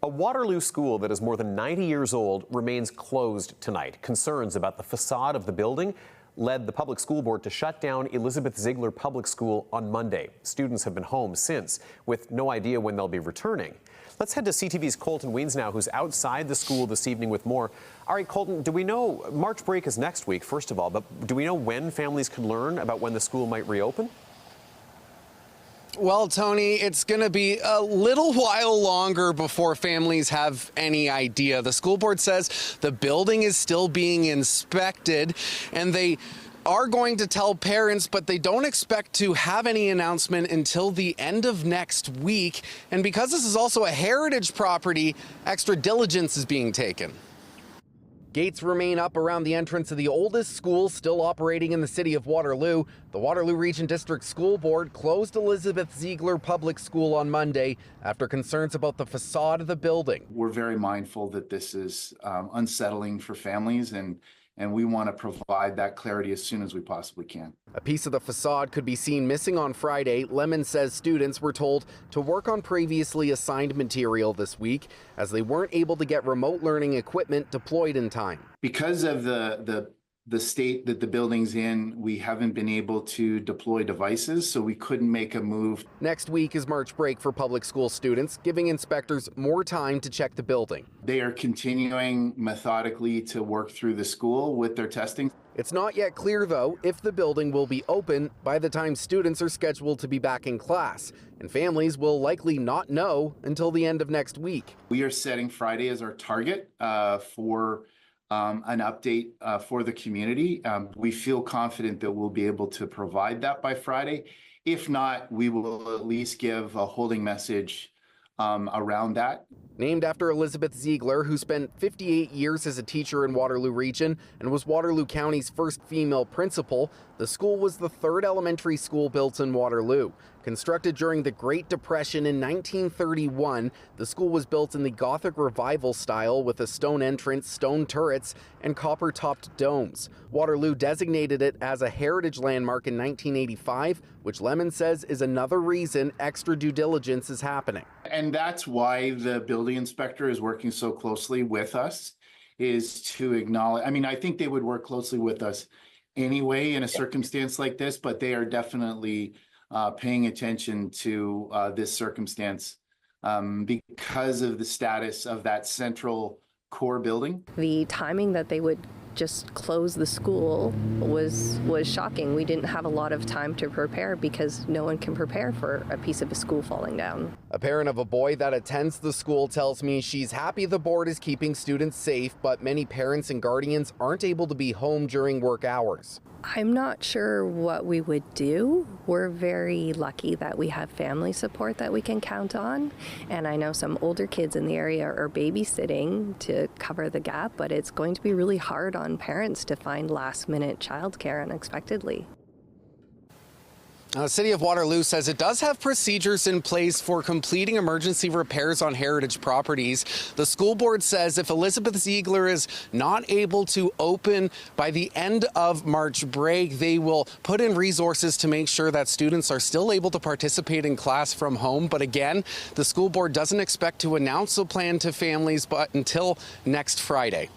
A Waterloo school that is more than 90 years old remains closed tonight. Concerns about the facade of the building led the public school board to shut down Elizabeth Ziegler Public School on Monday. Students have been home since, with no idea when they'll be returning. Let's head to CTV's Colton Wiens now, who's outside the school this evening with more. All right, Colton, do we know, March break is next week, first of all, but do we know when families can learn about when the school might reopen? Well, Tony, it's going to be a little while longer before families have any idea. The school board says the building is still being inspected, and they are going to tell parents, but they don't expect to have any announcement until the end of next week. And because this is also a heritage property, extra diligence is being taken. Gates remain up around the entrance of the oldest school still operating in the city of Waterloo. The Waterloo Region District School Board closed Elizabeth Ziegler Public School on Monday after concerns about the facade of the building. We're very mindful that this is unsettling for families, and we want to provide that clarity as soon as we possibly can. A piece of the facade could be seen missing on Friday. Lemon says students were told to work on previously assigned material this week as they weren't able to get remote learning equipment deployed in time. Because of the state that the building's in, we haven't been able to deploy devices, so we couldn't make a move. Next week is March break for public school students, giving inspectors more time to check the building. They are continuing methodically to work through the school with their testing. It's not yet clear, though, if the building will be open by the time students are scheduled to be back in class, and families will likely not know until the end of next week. We are setting Friday as our target for an update for the community. We feel confident that we'll be able to provide that by Friday. If not, we will at least give a holding message around that. Named after Elizabeth Ziegler, who spent 58 years as a teacher in Waterloo Region and was Waterloo County's first female principal, the school was the third elementary school built in Waterloo. Constructed during the Great Depression in 1931, the school was built in the Gothic Revival style with a stone entrance, stone turrets, and copper-topped domes. Waterloo designated it as a heritage landmark in 1985, which Lemon says is another reason extra due diligence is happening. And that's why the building inspector is working so closely with us, is to acknowledge, I mean, I think they would work closely with us anyway in a circumstance like this, but they are definitely paying attention to this circumstance because of the status of that central core building. The timing that they would just close the school was shocking. We didn't have a lot of time to prepare because no one can prepare for a piece of a school falling down. A parent of a boy that attends the school tells me she's happy the board is keeping students safe, but many parents and guardians aren't able to be home during work hours. I'm not sure what we would do. We're very lucky that we have family support that we can count on. And I know some older kids in the area are babysitting to cover the gap, but it's going to be really hard on parents to find last-minute childcare unexpectedly. The City of Waterloo says it does have procedures in place for completing emergency repairs on heritage properties. The school board says if Elizabeth Ziegler is not able to open by the end of March break, they will put in resources to make sure that students are still able to participate in class from home. But again, the school board doesn't expect to announce a plan to families but until next Friday.